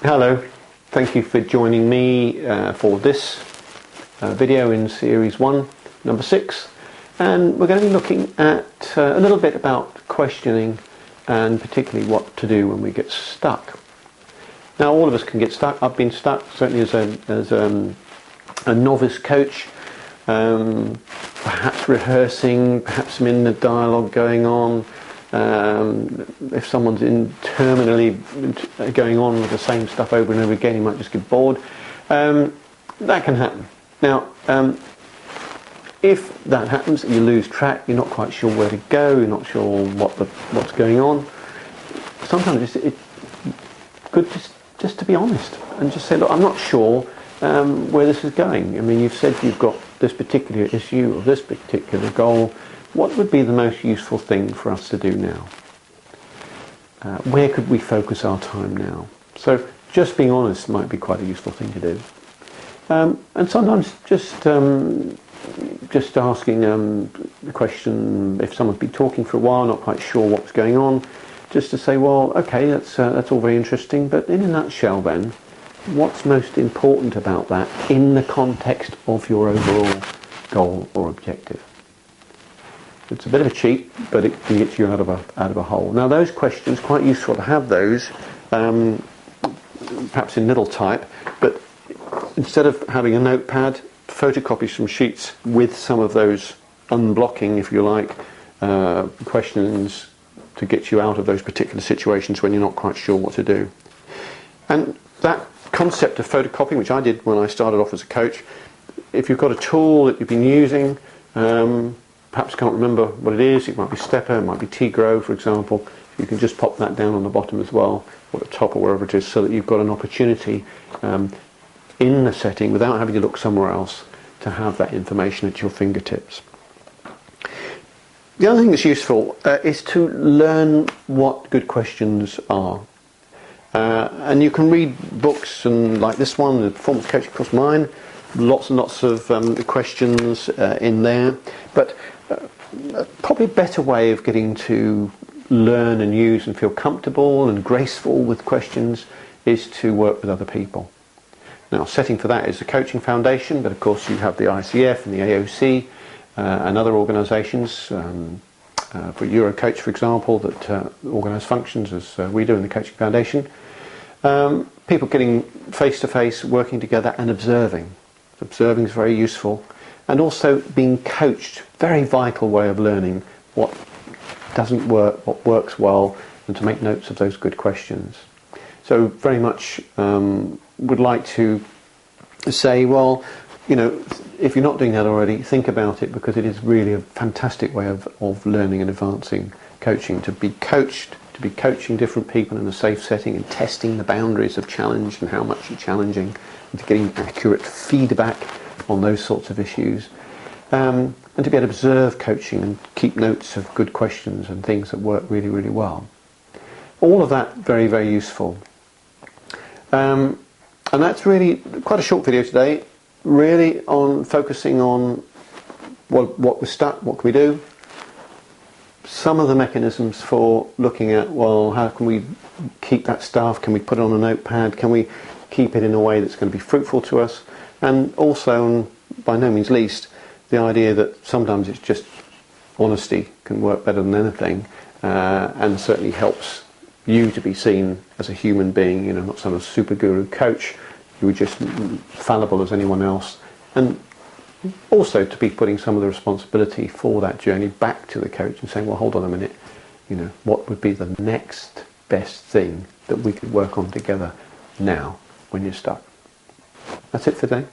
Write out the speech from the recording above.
Hello, thank you for joining me for this video in series 1, number 6, and we're going to be looking at a little bit about questioning and particularly what to do when we get stuck. Now, all of us can get stuck. I've been stuck, certainly as a novice coach, perhaps rehearsing, perhaps I'm in the dialogue going on. If someone's interminably going on with the same stuff over and over again, you might just get bored. That can happen. Now, if that happens, you lose track, you're not quite sure where to go, you're not sure what's going on, sometimes it's good just to be honest and just say, look, I'm not sure where this is going. I mean, you've said you've got this particular issue or this particular goal. What would be the most useful thing for us to do now? Where could we focus our time now? So just being honest might be quite a useful thing to do. And sometimes just asking the question, if someone's been talking for a while, not quite sure what's going on, just to say, well, okay, that's all very interesting, but in a nutshell then, what's most important about that in the context of your overall goal or objective? It's a bit of a cheat, but it can get you out of a hole. Now, those questions, quite useful to have those, perhaps in little type, but instead of having a notepad, photocopy some sheets with some of those unblocking, if you like, questions to get you out of those particular situations when you're not quite sure what to do. And that concept of photocopying, which I did when I started off as a coach, if you've got a tool that you've been using, perhaps can't remember what it is, it might be Stepper, it might be T-Grow, for example, you can just pop that down on the bottom as well, or the top, or wherever it is, so that you've got an opportunity in the setting, without having to look somewhere else, to have that information at your fingertips. The other thing that's useful is to learn what good questions are. And you can read books and like this one, the Performance Coaching Course, mine, lots and lots of questions in there, but probably a better way of getting to learn and use and feel comfortable and graceful with questions is to work with other people. Now, setting for that is the Coaching Foundation, but of course you have the ICF and the AOC and other organisations, for Eurocoach, for example, that organise functions as we do in the Coaching Foundation. People getting face-to-face, working together and observing. Observing is very useful. And also being coached, very vital way of learning what doesn't work, what works well, and to make notes of those good questions. So very much would like to say, well, you know, if you're not doing that already, think about it, because it is really a fantastic way of learning and advancing coaching, to be coached, to be coaching different people in a safe setting and testing the boundaries of challenge and how much you're challenging, and to getting accurate feedback on those sorts of issues, and to be able to observe coaching and keep notes of good questions and things that work really, really well. All of that very, very useful. And that's really quite a short video today, really on focusing on what we're stuck, what can we do, some of the mechanisms for looking at, well, how can we keep that stuff, can we put it on a notepad, can we keep it in a way that's going to be fruitful to us, and also, and by no means least, the idea that sometimes it's just honesty can work better than anything, and certainly helps you to be seen as a human being, you know, not some super guru coach. You were just fallible as anyone else, and also to be putting some of the responsibility for that journey back to the coach and saying, well, hold on a minute, you know, what would be the next best thing that we could work on together now when you're stuck? That's it for today.